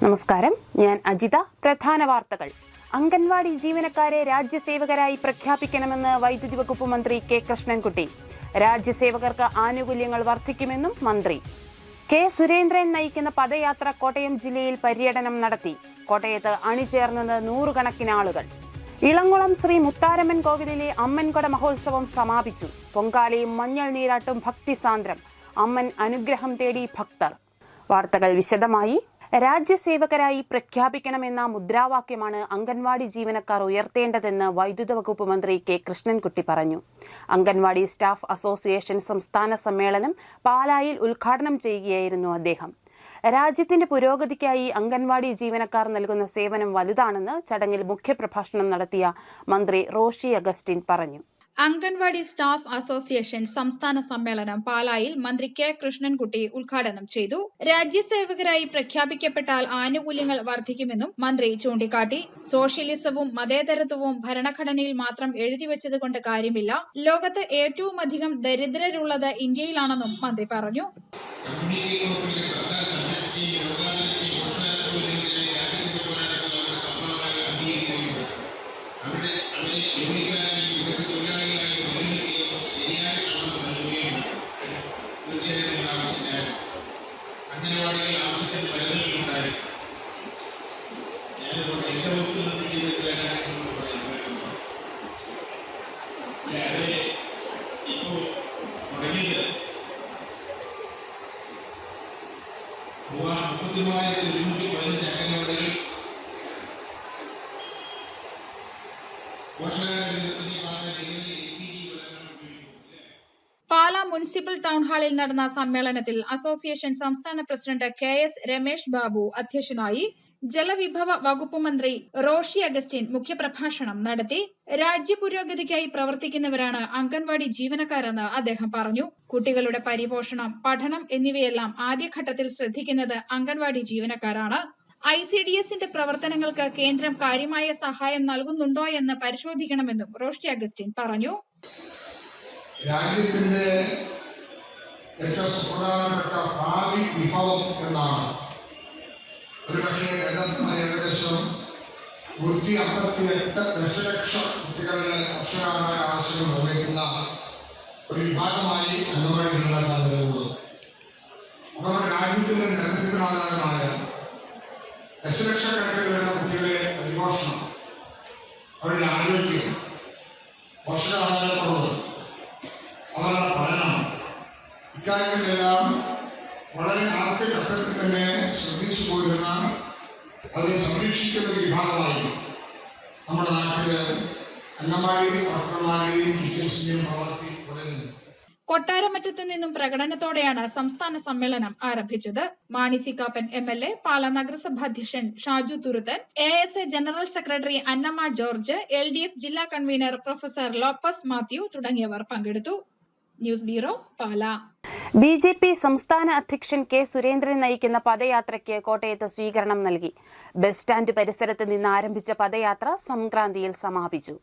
നമസ്കാരം, ഞാൻ അജിത. പ്രധാന വാർത്തകൾ. അംഗൻവാടി ജീവനക്കാരെ രാജ്യസേവകരായി പ്രഖ്യാപിക്കണമെന്ന് വൈദ്യുതി വകുപ്പ് മന്ത്രി കെ കൃഷ്ണൻകുട്ടി. രാജ്യസേവകർക്ക് ആനുകൂല്യങ്ങൾ വർദ്ധിക്കുമെന്നും മന്ത്രി. കെ സുരേന്ദ്രൻ നയിക്കുന്ന പദയാത്ര കോട്ടയം ജില്ലയിൽ പര്യടനം നടത്തി. കോട്ടയത്ത് അണിചേർന്നത് നൂറുകണക്കിന് ആളുകൾ. ഇളംകുളം ശ്രീ മുത്താരമ്മൻ കോവിലിലെ അമ്മൻകൊട മഹോത്സവം സമാപിച്ചു. പൊങ്കാലയും മഞ്ഞൾ നീരാട്ടും ഭക്തിസാന്ദ്രം. അമ്മൻ അനുഗ്രഹം തേടി ഭക്തർ. വാർത്തകൾ വിശദമായി. രാജ്യസേവകരായി പ്രഖ്യാപിക്കണമെന്ന മുദ്രാവാക്യമാണ് അംഗൻവാടി ജീവനക്കാർ ഉയർത്തേണ്ടതെന്ന് വൈദ്യുത വകുപ്പ് മന്ത്രി കെ കൃഷ്ണൻകുട്ടി പറഞ്ഞു. അംഗൻവാടി സ്റ്റാഫ് അസോസിയേഷൻ സംസ്ഥാന സമ്മേളനം പാലായിൽ ഉദ്ഘാടനം ചെയ്യുകയായിരുന്നു അദ്ദേഹം. രാജ്യത്തിന്റെ പുരോഗതിക്കായി അംഗൻവാടി ജീവനക്കാർ നൽകുന്ന സേവനം വലുതാണെന്ന് ചടങ്ങിൽ മുഖ്യപ്രഭാഷണം നടത്തിയ മന്ത്രി റോഷി അഗസ്റ്റിൻ പറഞ്ഞു. അംഗൻവാടി സ്റ്റാഫ് അസോസിയേഷൻ സംസ്ഥാന സമ്മേളനം പാലായിൽ മന്ത്രി കെ കൃഷ്ണൻകുട്ടി ഉദ്ഘാടനം ചെയ്തു. രാജ്യസേവകരായി പ്രഖ്യാപിക്കപ്പെട്ടാൽ ആനുകൂല്യങ്ങൾ വർദ്ധിക്കുമെന്നും മന്ത്രി ചൂണ്ടിക്കാട്ടി. സോഷ്യലിസവും മതേതരത്വവും ഭരണഘടനയിൽ മാത്രം എഴുതിവെച്ചതുകൊണ്ട് കാര്യമില്ല. ലോകത്ത് ഏറ്റവും അധികം ദരിദ്രരുള്ളത് ഇന്ത്യയിലാണെന്നും മന്ത്രി പറഞ്ഞു. പാലാ മുനിസിപ്പൽ ടൗൺ ഹാളിൽ നടന്ന സമ്മേളനത്തിൽ അസോസിയേഷൻ സംസ്ഥാന president K S Ramesh Babu അധ്യക്ഷനായി. ജലവിഭവ വകുപ്പ് മന്ത്രി റോഷി അഗസ്റ്റിൻ മുഖ്യപ്രഭാഷണം നടത്തി. രാജ്യപുരോഗതിക്കായി പ്രവർത്തിക്കുന്നവരാണ് അംഗൻവാടി ജീവനക്കാരെന്ന് അദ്ദേഹം പറഞ്ഞു. കുട്ടികളുടെ പരിപോഷണം, പഠനം എന്നിവയെല്ലാം ആദ്യഘട്ടത്തിൽ ശ്രദ്ധിക്കുന്നത് അംഗൻവാടി ജീവനക്കാരാണ്. ICDSന്റെ പ്രവർത്തനങ്ങൾക്ക് കേന്ദ്രം കാര്യമായ സഹായം നൽകുന്നുണ്ടോ എന്ന് പരിശോധിക്കണമെന്നും റോഷി അഗസ്റ്റിൻ പറഞ്ഞു. രാജ്യത്തിന്റെ ഏറ്റവും സുപ്രധാനപ്പെട്ട ഭാവി വിഭവം എന്നാണ്. ഒരുപക്ഷെ ഏകദേശം 158 ദശലക്ഷം കുട്ടികളുടെ പോഷകാഹാര ആവശ്യങ്ങൾ നിർവഹിക്കുന്ന ഒരു വിഭാഗമായി അംഗൻവാടി ജീവനക്കാർ നിലകൊള്ളുന്നു. അപ്പോൾ രാജ്യത്തിന്റെ നിലനിൽപ്പിനാധാരമായ ദശലക്ഷക്കണക്കിന് വരുന്ന കുട്ടികളെ പരിപോഷണം, അവരുടെ ആരോഗ്യം, പോഷകാഹാരക്കുറവ്, അവരുടെ പഠനം, ഇക്കാര്യങ്ങളിലെല്ലാം വളരെ ആദ്യഘട്ടത്തിൽ തന്നെ ശ്രദ്ധിച്ചു പോയിരുന്ന, അതിനെ സംരക്ഷിക്കുന്ന വിഭാഗമായി നമ്മുടെ നാട്ടില് അംഗൻവാടി വർക്കർമാരുടെയും ടീച്ചേഴ്സിന്റെയും പ്രവർത്തി തുടരുന്നു. കൊട്ടാരമറ്റത്തു നിന്നും പ്രകടനത്തോടെയാണ് സംസ്ഥാന സമ്മേളനം ആരംഭിച്ചത്. മാണി സി കാപ്പൻ MLA, പാലാ നഗരസഭാധ്യക്ഷൻ Shaju Thuruthan, ASA general secretary Annamma George, LDF ജില്ലാ കൺവീനർ പ്രൊഫസർ ലോപ്പസ് മാത്യു തുടങ്ങിയവർ പങ്കെടുത്തു. News bureau, Pala. BJP സംസ്ഥാന അധ്യക്ഷൻ കെ സുരേന്ദ്രൻ നയിക്കുന്ന പദയാത്രയ്ക്ക് കോട്ടയത്ത് സ്വീകരണം നൽകി. ബസ് സ്റ്റാൻഡ് പരിസരത്ത് നിന്ന് ആരംഭിച്ച പദയാത്ര സംക്രാന്തിയിൽ സമാപിച്ചു.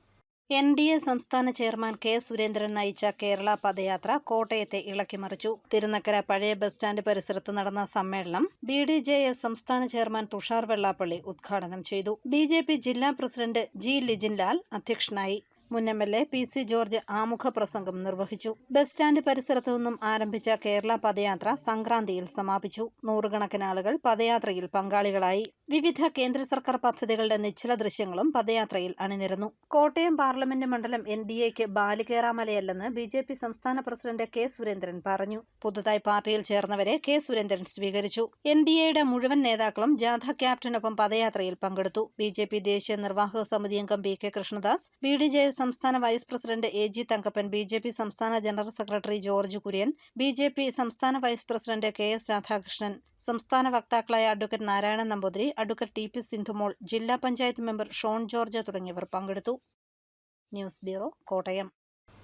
NDA സംസ്ഥാന ചെയർമാൻ കെ സുരേന്ദ്രൻ നയിച്ച കേരള പദയാത്ര കോട്ടയത്തെ ഇളക്കിമറിച്ചു. തിരുനക്കര പഴയ ബസ് സ്റ്റാൻഡ് പരിസരത്ത് നടന്ന സമ്മേളനം BDJS സംസ്ഥാന ചെയർമാൻ തുഷാർ വെള്ളാപ്പള്ളി ഉദ്ഘാടനം ചെയ്തു. BJP ജില്ലാ പ്രസിഡന്റ് G ലിജിൻലാൽ അധ്യക്ഷനായി. മുൻ MLA PC ജോർജ് ആമുഖ പ്രസംഗം നിർവഹിച്ചു. ബസ് സ്റ്റാൻഡ് പരിസരത്തു നിന്നും ആരംഭിച്ച കേരള പദയാത്ര സംക്രാന്തിയിൽ സമാപിച്ചു. നൂറുകണക്കിന് ആളുകൾ പദയാത്രയിൽ പങ്കാളികളായി. വിവിധ കേന്ദ്ര സർക്കാർ പദ്ധതികളുടെ നിശ്ചല ദൃശ്യങ്ങളും പദയാത്രയിൽ അണിനിരന്നു. കോട്ടയം പാർലമെന്റ് മണ്ഡലം NDAക്ക് ബാലികേറാമലയല്ലെന്ന് BJP സംസ്ഥാന പ്രസിഡന്റ് കെ സുരേന്ദ്രൻ പറഞ്ഞു. പുതുതായി പാർട്ടിയിൽ ചേർന്നവരെ കെ സുരേന്ദ്രൻ സ്വീകരിച്ചു. NDAയുടെ മുഴുവൻ നേതാക്കളും ജാഥ ക്യാപ്റ്റനൊപ്പം പദയാത്രയിൽ പങ്കെടുത്തു. BJP ദേശീയ നിർവാഹക സമിതി അംഗം BK കൃഷ്ണദാസ്, BDJS സംസ്ഥാന vice president AG Thankappan, BJP സംസ്ഥാന general secretary George Kurian, BJP സംസ്ഥാന വൈസ് പ്രസിഡന്റ് KS രാധാകൃഷ്ണൻ, സംസ്ഥാന വക്താക്കളായ advocate Narayanan Namboothiri, advocate TP Sindhumol, ജില്ലാ പഞ്ചായത്ത് മെമ്പർ ഷോൺ ജോർജ് തുടങ്ങിയവർ പങ്കെടുത്തു. News bureau, Kottayam.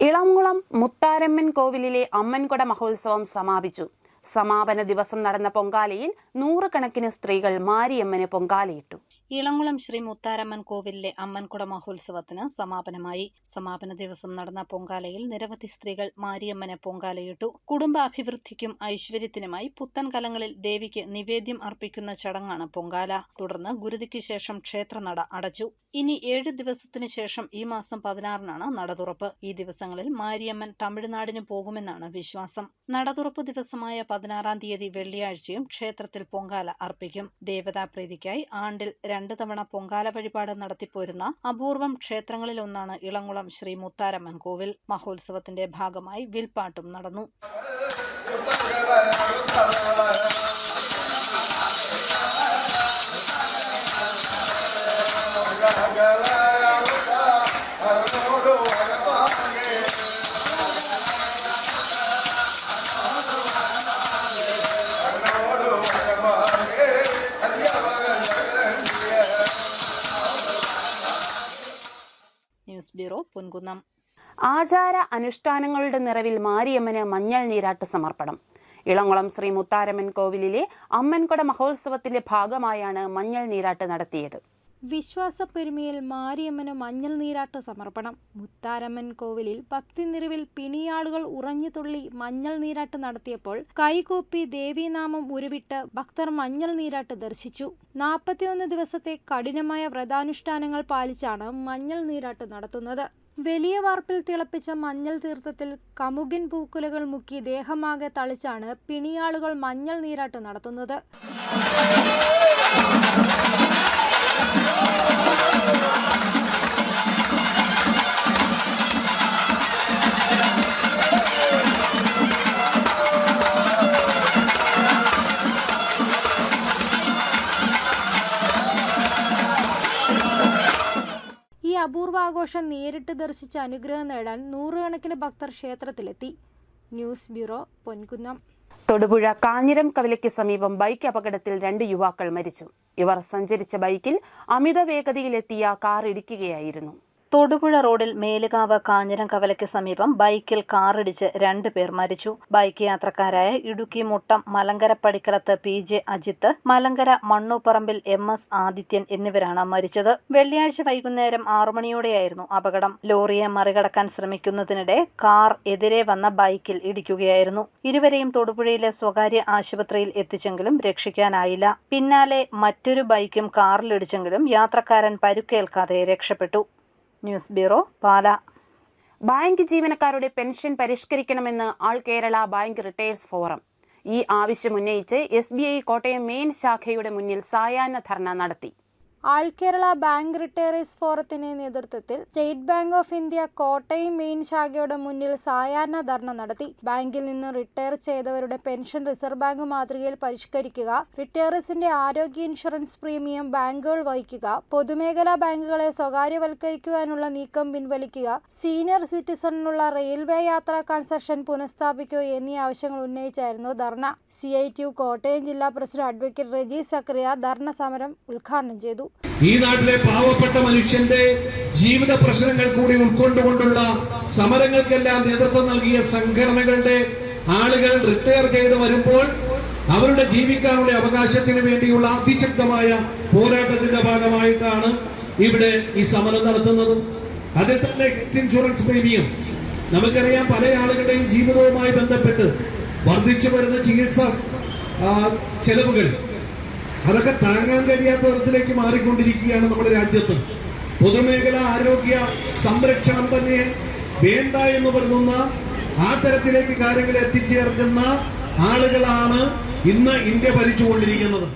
ഇളംകുളം മുത്താരമ്മൻ കോവിലിലെ അമ്മൻകൊട മഹോത്സവം സമാപിച്ചു. സമാപന ദിവസം നടന്ന പൊങ്കാലയിൽ നൂറുകണക്കിന് സ്ത്രീകൾ മാരിയമ്മന് പൊങ്കാലയിട്ടു. ഇളംകുളം ശ്രീ മുത്താരമ്മൻ കോവിലിലെ അമ്മൻകുട മഹോത്സവത്തിന് സമാപനമായി. സമാപന ദിവസം നടന്ന പൊങ്കാലയിൽ നിരവധി സ്ത്രീകൾ മാരിയമ്മന് പൊങ്കാലയിട്ടു. കുടുംബാഭിവൃദ്ധിക്കും ഐശ്വര്യത്തിനുമായി പുത്തൻ കലങ്ങളിൽ ദേവിക്ക് നിവേദ്യം അർപ്പിക്കുന്ന ചടങ്ങാണ് പൊങ്കാല. തുടർന്ന് ഗുരുതിക്ക് ശേഷം ക്ഷേത്രനട അടച്ചു. ഇനി 7 ദിവസത്തിന് ശേഷം ഈ മാസം 16-നാണ് നട തുറപ്പ്. ഈ ദിവസങ്ങളിൽ മാരിയമ്മൻ തമിഴ്നാടിന് പോകുമെന്നാണ് വിശ്വാസം. നടതുറപ്പ് ദിവസമായ 16-ാം തീയതി വെള്ളിയാഴ്ചയും ക്ഷേത്രത്തിൽ പൊങ്കാല അർപ്പിക്കും. ദേവതാപ്രീതിക്കായി ആണ്ടിൽ 2 തവണ പൊങ്കാല വഴിപാട് നടത്തിപ്പോരുന്ന അപൂർവം ക്ഷേത്രങ്ങളിലൊന്നാണ് ഇളംകുളം ശ്രീ മുത്താരമ്മൻ കോവിൽ. മഹോത്സവത്തിന്റെ ഭാഗമായി വിൽപ്പാട്ടും നടന്നു. News bureau, Ponkunnam. ആചാര അനുഷ്ഠാനങ്ങളുടെ നിറവിൽ മാരിയമ്മന് മഞ്ഞൾ നീരാട്ട് സമർപ്പണം. ഇളംകുളം ശ്രീ മുത്താരമ്മൻ കോവിലിലെ അമ്മൻകുട മഹോത്സവത്തിന്റെ ഭാഗമായാണ് മഞ്ഞൾ നീരാട്ട് നടത്തിയത്. വിശ്വാസപ്പെരുമയിൽ മാരിയമ്മന് മഞ്ഞൾ നീരാട്ട് സമർപ്പണം. മുത്താരമ്മൻ കോവിലിൽ ഭക്തി നിറവിൽ പിണിയാളുകൾ ഉറഞ്ഞുതുള്ളി മഞ്ഞൾ നീരാട്ട് നടത്തിയപ്പോൾ കൈകൂപ്പി ദേവീനാമം ഉരുവിട്ട് ഭക്തർ മഞ്ഞൾ നീരാട്ട് ദർശിച്ചു. 41 ദിവസത്തെ കഠിനമായ വ്രതാനുഷ്ഠാനങ്ങൾ പാലിച്ചാണ് മഞ്ഞൾ നീരാട്ട് നടത്തുന്നത്. വലിയ വാർപ്പിൽ തിളപ്പിച്ച മഞ്ഞൾ തീർത്ഥത്തിൽ കമുകിൻ പൂക്കുലകൾ മുക്കി ദേഹമാകെ തളിച്ചാണ് പിണിയാളുകൾ മഞ്ഞൾ നീരാട്ട് നടത്തുന്നത്. ഈ അപൂർവാഘോഷം നേരിട്ട് ദർശിച്ച് അനുഗ്രഹം നേടാൻ 100 കണക്കിന് ഭക്തർ ക്ഷേത്രത്തിലെത്തി. News bureau, Ponkunnam. തൊടുപുഴ കാഞ്ഞിരം കവലയ്ക്ക് സമീപം ബൈക്ക് അപകടത്തിൽ 2 യുവാക്കൾ മരിച്ചു. ഇവർ സഞ്ചരിച്ച ബൈക്കിൽ അമിത വേഗതയിലെത്തിയ കാർ ഇടിക്കുകയായിരുന്നു. തൊടുപുഴ റോഡിൽ മേലുകാവ് കാഞ്ഞിരം കവലയ്ക്ക് സമീപം ബൈക്കിൽ കാറിടിച്ച് 2 പേർ മരിച്ചു. ബൈക്ക് യാത്രക്കാരായ ഇടുക്കി മുട്ടം മലങ്കര പടിക്കലത്ത് PJ അജിത്ത്, മലങ്കര മണ്ണുപറമ്പിൽ MS ആദിത്യൻ എന്നിവരാണ് മരിച്ചത്. വെള്ളിയാഴ്ച വൈകുന്നേരം 6 മണിയോടെയായിരുന്നു അപകടം. ലോറിയെ മറികടക്കാൻ ശ്രമിക്കുന്നതിനിടെ കാർ എതിരെ വന്ന ബൈക്കിൽ ഇടിക്കുകയായിരുന്നു. ഇരുവരെയും തൊടുപുഴയിലെ സ്വകാര്യ ആശുപത്രിയിൽ എത്തിച്ചെങ്കിലും രക്ഷിക്കാനായില്ല. പിന്നാലെ മറ്റൊരു ബൈക്കും കാറിലിടിച്ചെങ്കിലും യാത്രക്കാരൻ പരുക്കേൽക്കാതെ രക്ഷപ്പെട്ടു. ന്യൂസ് ബ്യൂറോ, പാല. ബാങ്ക് ജീവനക്കാരുടെ പെൻഷൻ പരിഷ്കരിക്കണമെന്ന് ആൾ കേരള ബാങ്ക് റിട്ടയേഴ്സ് ഫോറം. ഈ ആവശ്യം ഉന്നയിച്ച് SBI കോട്ടയം മെയിൻ ശാഖയുടെ മുന്നിൽ സായാഹ്ന ധർണ നടത്തി. ആൾ കേരള ബാങ്ക് റിട്ടയറീസ് ഫോറത്തിന്റെ നേതൃത്വത്തിൽ state bank of India Kottayam main ശാഖയുടെ മുന്നിൽ സായാഹ്ന ധർണ നടത്തി. ബാങ്കിൽ നിന്നും റിട്ടയർ ചെയ്തവരുടെ പെൻഷൻ റിസർവ് ബാങ്ക് മാതൃകയിൽ പരിഷ്കരിക്കുക, റിട്ടയറീസിന്റെ ആരോഗ്യ ഇൻഷുറൻസ് പ്രീമിയം ബാങ്കുകൾ വഹിക്കുക, പൊതുമേഖലാ ബാങ്കുകളെ സ്വകാര്യവൽക്കരിക്കുവാനുള്ള നീക്കം പിൻവലിക്കുക, സീനിയർ സിറ്റിസണിനുള്ള റെയിൽവേ യാത്രാ കൺസെഷൻ പുനഃസ്ഥാപിക്കുക എന്നീ ആവശ്യങ്ങൾ ഉന്നയിച്ചായിരുന്നു ധർണ. CITU കോട്ടയം ജില്ലാ പ്രസിഡന്റ് അഡ്വക്കേറ്റ് റെജി സക്കറിയ ധർണ സമരം ഉദ്ഘാടനം ചെയ്തു. ഈ നാട്ടിലെ പാവപ്പെട്ട മനുഷ്യന്റെ ജീവിത പ്രശ്നങ്ങൾ കൂടി ഉൾക്കൊണ്ടുകൊണ്ടുള്ള സമരങ്ങൾക്കെല്ലാം നേതൃത്വം നൽകിയ സംഘടനകളുടെ ആളുകൾ റിട്ടയർ ചെയ്ത് വരുമ്പോൾ അവരുടെ ജീവിക്കാനുള്ള അവകാശത്തിന് വേണ്ടിയുള്ള അതിശക്തമായ പോരാട്ടത്തിന്റെ ഭാഗമായിട്ടാണ് ഇവിടെ ഈ സമരം നടത്തുന്നത്. അതിൽ തന്നെ ഹെൽത്ത് ഇൻഷുറൻസ് പ്രീമിയം നമുക്കറിയാം. പല ആളുകളുടെയും ജീവിതവുമായി ബന്ധപ്പെട്ട് വർദ്ധിച്ചു വരുന്ന ചികിത്സാ ചെലവുകൾ അതൊക്കെ താങ്ങാൻ കഴിയാത്ത തരത്തിലേക്ക് മാറിക്കൊണ്ടിരിക്കുകയാണ് നമ്മുടെ രാജ്യത്ത്. പൊതുമേഖലാ ആരോഗ്യ സംരക്ഷണം തന്നെ വേണ്ട എന്ന് പറയുന്ന ആ തരത്തിലേക്ക് കാര്യങ്ങൾ എത്തിച്ചേർക്കുന്ന ആളുകളാണ് ഇന്ന് ഇന്ത്യ ഭരിച്ചുകൊണ്ടിരിക്കുന്നത്.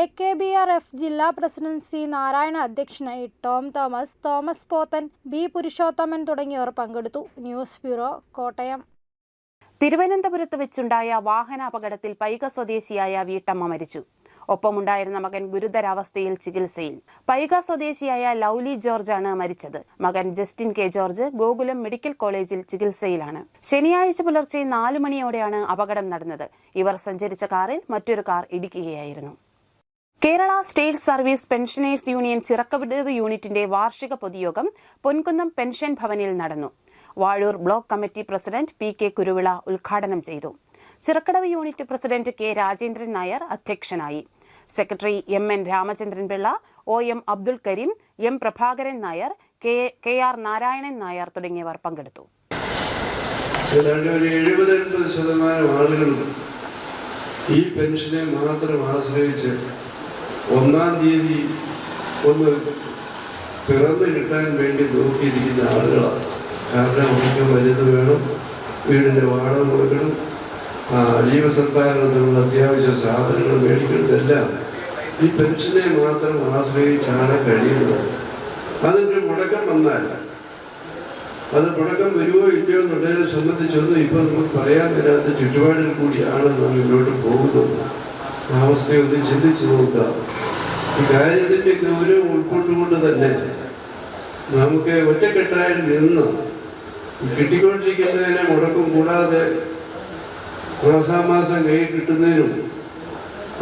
AKBRF ജില്ലാ പ്രസിഡന്റ് C. നാരായണ അധ്യക്ഷനായി. Tom Thomas, Thomas Pothan, B. Purushothaman തുടങ്ങിയവർ പങ്കെടുത്തു. News bureau, Kottayam. തിരുവനന്തപുരത്ത് വെച്ചുണ്ടായ വാഹനാപകടത്തിൽ പൈക സ്വദേശിയായ വീട്ടമ്മ മരിച്ചു. ഒപ്പമുണ്ടായിരുന്ന മകൻ ഗുരുതരാവസ്ഥയിൽ ചികിത്സയിൽ. പൈക സ്വദേശിയായ ലൗലി ജോർജാണ് മരിച്ചത്. മകൻ Justin K. George Gokulam medical കോളേജിൽ ചികിത്സയിലാണ്. ശനിയാഴ്ച പുലർച്ചെ 4 മണിയോടെയാണ് അപകടം നടന്നത്. ഇവർ സഞ്ചരിച്ച കാറിൽ മറ്റൊരു കാർ ഇടിക്കുകയായിരുന്നു. Kerala state service pensioners union Chirakkadavu യൂണിറ്റിന്റെ വാർഷിക പൊതുയോഗം പൊൻകുന്നം പെൻഷൻ ഭവനിൽ നടന്നു. Vazhoor block committee president PK Kuruvila ഉദ്ഘാടനം ചെയ്തു. Chirakkadavu unit president K. Rajendran Nair അധ്യക്ഷനായി. Secretary MN Ramachandran Pillai, OM Abdul Kareem, M Prabhakaran Nair, KR Narayanan Nair തുടങ്ങിയവർ പങ്കെടുത്തു. ഏതാണ്ട് ഒരു 70-80% ആളുകൾ ഈ പെൻഷനെ മാത്രം ആശ്രയിച്ച് 1-ാം തീയതി ഒന്ന് പിറന്നു കിട്ടാൻ വേണ്ടി നോക്കിയിരിക്കുന്ന ആളുകളാണ്. കാരണം അവർക്ക് മരുന്ന് വേണം, വീടിൻ്റെ വാടക കൊടുക്കണം, ജീവസന്ധാരണത്തിനുള്ള അത്യാവശ്യ സാധനങ്ങൾ മേടിക്കുന്നതെല്ലാം ഈ പെൻഷനെ മാത്രം ആശ്രയിച്ചാണ് കഴിയുന്നത്. അതിൻ്റെ മുടക്കം വന്നാൽ അത് മുടക്കം വരുമോ ഇല്ലയോ എന്നുള്ളതിനെ സംബന്ധിച്ചൊന്നും ഇപ്പോൾ നമുക്ക് പറയാൻ തരാത്ത ചുറ്റുപാടിൽ കൂടിയാണ് നാം മുന്നോട്ട് പോകുന്നത്. ആ അവസ്ഥയൊന്ന് ചിന്തിച്ചു നോക്കുക. ഈ കാര്യത്തിൻ്റെ ഗൗരവം ഉൾക്കൊണ്ടുകൊണ്ട് തന്നെ നമുക്ക് ഒറ്റക്കെട്ടായി നിന്ന് കിട്ടിക്കൊണ്ടിരിക്കുന്നതിനെ മുടക്കം കൂടാതെ മാസാമാസം കൈ കിട്ടുന്നതിനും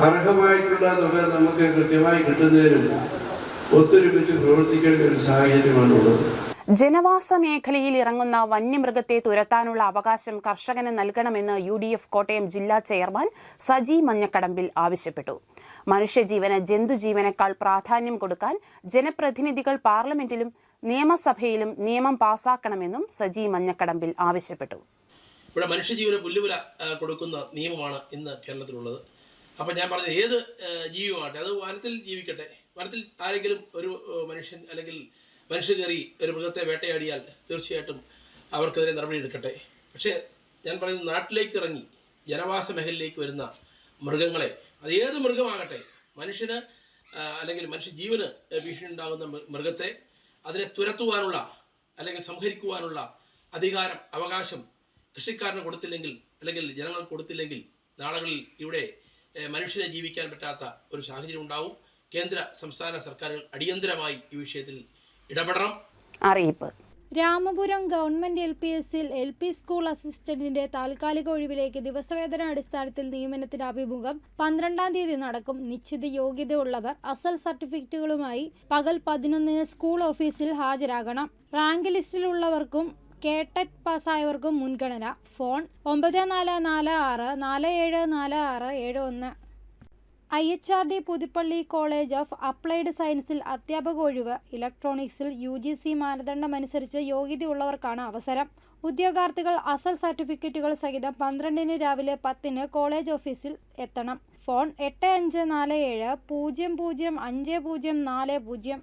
അർഹമായിട്ടുള്ള തുക നമുക്ക് കൃത്യമായി കിട്ടുന്നതിനും ഒത്തൊരുമിച്ച് പ്രവർത്തിക്കേണ്ട ഒരു സാഹചര്യമാണുള്ളത്. ജനവാസ മേഖലയിൽ ഇറങ്ങുന്ന വന്യമൃഗത്തെ തുരത്താനുള്ള അവകാശം കർഷകന് നൽകണമെന്ന് UDF കോട്ടയം ജില്ലാ ചെയർമാൻ സജി മഞ്ഞക്കടമ്പിൽ ആവശ്യപ്പെട്ടു. മനുഷ്യജീവന് ജന്തുജീവനേക്കാൾ പ്രാധാന്യം കൊടുക്കാൻ ജനപ്രതിനിധികൾ പാർലമെന്റിലും നിയമസഭയിലും നിയമം പാസാക്കണമെന്നും സജി മഞ്ഞക്കടമ്പിൽ ആവശ്യപ്പെട്ടു. ഇവിടെ മനുഷ്യജീവന് പുല്ലുവില കൊടുക്കുന്ന നിയമമാണ് ഇന്ന് കേരളത്തിലുള്ളത്. അപ്പോൾ ഞാൻ പറഞ്ഞത് ഏത് ജീവിയുമാകട്ടെ, അത് വനത്തിൽ ജീവിക്കട്ടെ, വനത്തിൽ ആരെങ്കിലും ഒരു മനുഷ്യൻ അല്ലെങ്കിൽ മനുഷ്യ കയറി ഒരു മൃഗത്തെ വേട്ടയാടിയാൽ തീർച്ചയായിട്ടും അവർക്കെതിരെ നടപടിയെടുക്കട്ടെ. പക്ഷേ ഞാൻ പറയുന്നത് നാട്ടിലേക്ക് ഇറങ്ങി ജനവാസ മേഖലയിലേക്ക് വരുന്ന മൃഗങ്ങളെ, അത് ഏത് മൃഗമാകട്ടെ, മനുഷ്യന് അല്ലെങ്കിൽ മനുഷ്യജീവന് ഭീഷണി ഉണ്ടാകുന്ന മൃഗത്തെ അതിനെ തുരത്തുവാനുള്ള അല്ലെങ്കിൽ സംഹരിക്കുവാനുള്ള അധികാരം, അവകാശം കൃഷിക്കാരന് കൊടുത്തില്ലെങ്കിൽ അല്ലെങ്കിൽ ജനങ്ങൾക്ക് കൊടുത്തില്ലെങ്കിൽ നാളുകളിൽ ഇവിടെ മനുഷ്യനെ ജീവിക്കാൻ പറ്റാത്ത ഒരു സാഹചര്യം ഉണ്ടാവും. കേന്ദ്ര സംസ്ഥാന സർക്കാരുകൾ അടിയന്തരമായി ഈ വിഷയത്തിൽ ഇടപെടണം. അറിയിപ്പ്. രാമപുരം ഗവൺമെന്റ് LPSൽ LP സ്കൂൾ അസിസ്റ്റന്റിന്റെ താൽക്കാലിക ഒഴിവിലേക്ക് ദിവസവേതന അടിസ്ഥാനത്തിൽ നിയമനത്തിന് അഭിമുഖം 12-ാം തീയതി നടക്കും. നിശ്ചിത യോഗ്യതയുള്ളവർ അസൽ സർട്ടിഫിക്കറ്റുകളുമായി പകൽ 11-ന് സ്കൂൾ ഓഫീസിൽ ഹാജരാകണം. റാങ്ക് ലിസ്റ്റിലുള്ളവർക്കും KTET പാസ്സായവർക്കും മുൻഗണന. Phone 9446474671. IHRD Puthuppally college of applied സയൻസിൽ അധ്യാപക ഒഴിവ്. ഇലക്ട്രോണിക്സിൽ UGC മാനദണ്ഡമനുസരിച്ച് യോഗ്യതയുള്ളവർക്കാണ് അവസരം. ഉദ്യോഗാർത്ഥികൾ അസൽ സർട്ടിഫിക്കറ്റുകൾ സഹിതം 12-ന് രാവിലെ 10-ന് കോളേജ് ഓഫീസിൽ എത്തണം. ഫോൺ 8547005040.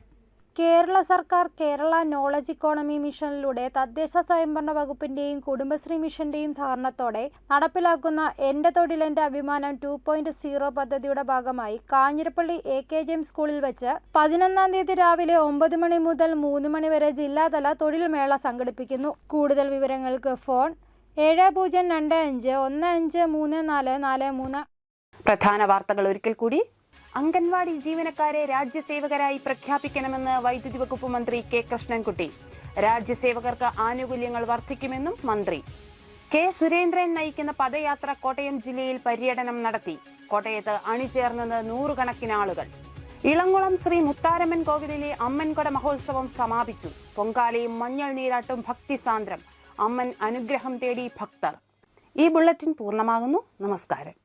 കേരള സർക്കാർ കേരള നോളജ് ഇക്കോണമി മിഷനിലൂടെ തദ്ദേശ സ്വയംഭരണ വകുപ്പിന്റെയും കുടുംബശ്രീ മിഷന്റെയും സഹകരണത്തോടെ നടപ്പിലാക്കുന്ന എന്റെ തൊഴിൽ എന്റെ അഭിമാനം 2.0 പദ്ധതിയുടെ ഭാഗമായി കാഞ്ഞിരപ്പള്ളി AKGM സ്കൂളിൽ വെച്ച് 11-ാം തീയതി രാവിലെ 9 മണി മുതൽ 3 മണി വരെ ജില്ലാതല തൊഴിൽ മേള സംഘടിപ്പിക്കുന്നു. കൂടുതൽ വിവരങ്ങൾക്ക് ഫോൺ 7025153443. പ്രധാന വാർത്തകൾ ഒരിക്കൽ കൂടി. അംഗൻവാടി ജീവനക്കാരെ രാജ്യസേവകരായി പ്രഖ്യാപിക്കണമെന്ന് വൈദ്യുതി വകുപ്പ് മന്ത്രി K കൃഷ്ണൻകുട്ടി. രാജ്യസേവകർക്ക് ആനുകൂല്യങ്ങൾ വർദ്ധിക്കുമെന്നും മന്ത്രി. K സുരേന്ദ്രൻ നയിക്കുന്ന പദയാത്ര കോട്ടയം ജില്ലയിൽ പര്യടനം നടത്തി. കോട്ടയത്ത് അണിചേർന്നത് 100 കണക്കിന് ആളുകൾ. ഇളങ്കുളം ശ്രീ മുത്താരമ്മൻ കോവിലിലെ അമ്മൻകൊട മഹോത്സവം സമാപിച്ചു. പൊങ്കാലയും മഞ്ഞൾ നീരാട്ടും ഭക്തിസാന്ദ്രം. അമ്മൻ അനുഗ്രഹം തേടി ഭക്തർ. ഈ ബുള്ളറ്റിൻ പൂർണ്ണമാകുന്നു. നമസ്കാരം.